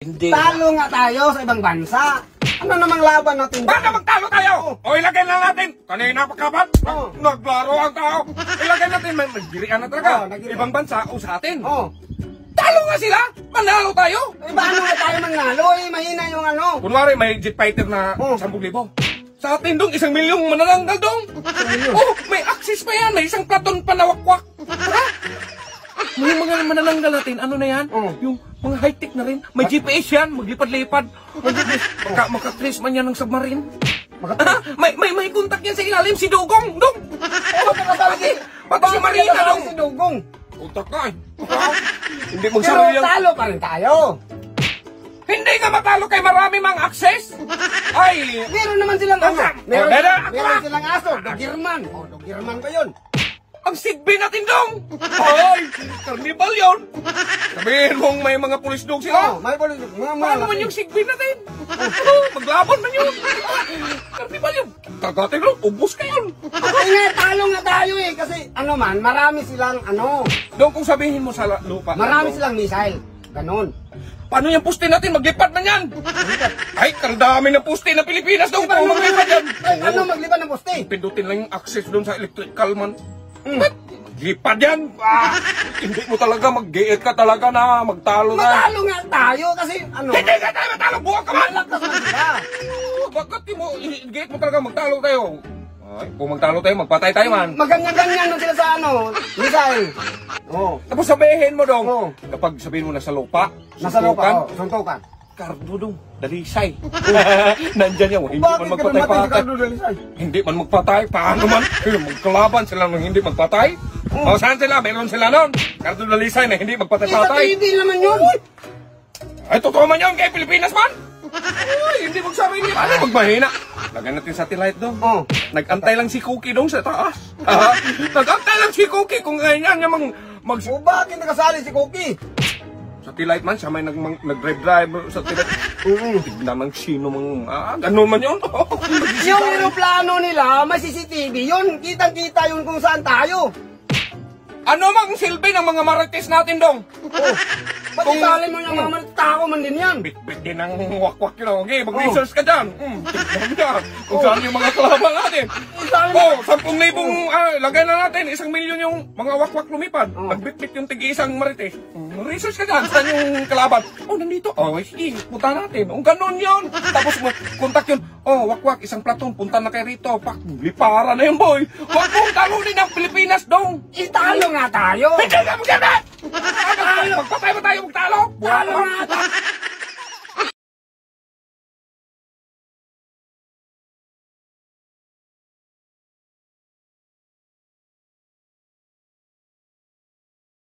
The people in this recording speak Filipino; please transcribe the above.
Hindi. Talo nga tayo sa ibang bansa. Ano namang laban natin? Paano magtalo tayo? O ilagay na natin. Kanina pagkapat. Naglaro ang tao. Ilagay natin. Nagdirian na talaga. Ibang bansa o sa atin. Talo nga sila. Manalo tayo. Paano nga tayo manalo? Mahina yung ano. Kunwari may jet fighter na 10,000. Sa atin dong, 1 milyong manananggal dong. Oh, may access pa yan. May isang platon pa na wakwak. Yung mga manananggal natin, ano na yan? Yung mga high-tech na rin. May GPS yan, maglipad-lipad. Makatrace man yan ng submarine. May contact yan sa ilalim, si Dugong. Dong! Pati si Marina, dong! Si Dugong. Utak ka eh. Hindi magsabi yan. Pero talo pa rin tayo. Hindi nga matalo kay marami mang access. Ay! Meron naman silang aso. Meron silang aso. Dogirman. Dogirman ba yun? Ang sigbi natin dong! Ay! Carnival yun! Sabihin mong may mga pulis dog sila. May pulis dog. Paano man yung sigbi natin? Maglaban man yun! Carnival yun! Kagatin lang, ubos ka yun! Talo nga tayo eh. Kasi ano man, marami silang ano. Dong, kung sabihin mo sa lupa. Marami silang missile. Ganon. Paano yung puste natin? Maglipad man yan! Ay, kardami ng puste na Pilipinas dong! Paano maglipad yan? Ano maglipad ng puste? Pindutin lang yung access doon sa electrical man. Maglipad yan! Hindi mo talaga mag-gate ka talaga na magtalo na. Matalo nga tayo kasi ano. Hindi ka tayo matalo! Buwag ka man! Malakas na sila. Bakit mo i-gate mo talaga magtalo tayo? Ay, kung magtalo tayo, magpatay tayo man. Maganyan-ganyan na sila sa ano, missile. Tapos sabihin mo dong, kapag sabihin mo nasa lupa, nasa lupa, suntukan. Cardo dong, dalisay. Nandyan yan, hindi man Bakit ka namatay si magpatay-patay. Cardo Dalisay? Hindi man magpatay, paano man? Magkalaban sila nung hindi magpatay. O saan sila? Meron sila nun. Cardo Dalisay na hindi Sa magpatay-patay. TV naman yun. Ay, totoo man yun kay Pilipinas man. Ay, hindi magsabi niya. Paano magmahina? Lagyan natin satellite doon. Nag-antay lang si Cookie doon sa taas. Nag-antay lang si Cookie kung ganyan niya O bakit nakasali si Cookie? satellite man, siya may nag-drive sa satellite. Tignan ng sino mang, ganun man yun. Yung aeroplano nila, may CCTV yun. Kitang-kita yun kung saan tayo. Ano mang silbi ng mga marites natin dong? Ba't isali mo yung mga tao man din yan? Bit-bit din ang wakwak yun. Okay, mag-research ka dyan. Tignan mo dyan. Kung saan yung mga kalaban natin. 10,000, lagay na natin. 1 milyon yung mga wakwak lumipad. Nagbit-bit yung tigi-isang marites. Research ka dyan. Saan yung kalaban? Nandito. Sige, punta natin. Ganun yun. Tapos kontak yun. Wakwak, isang platon. Punta na kayo rito. Lipara na yun, boy. Wag mong talunin ang Pilipinas dong. Italo nga tayo. Hindi ka magkana! Magpatay mo tayo magtalo? Talo nga tayo.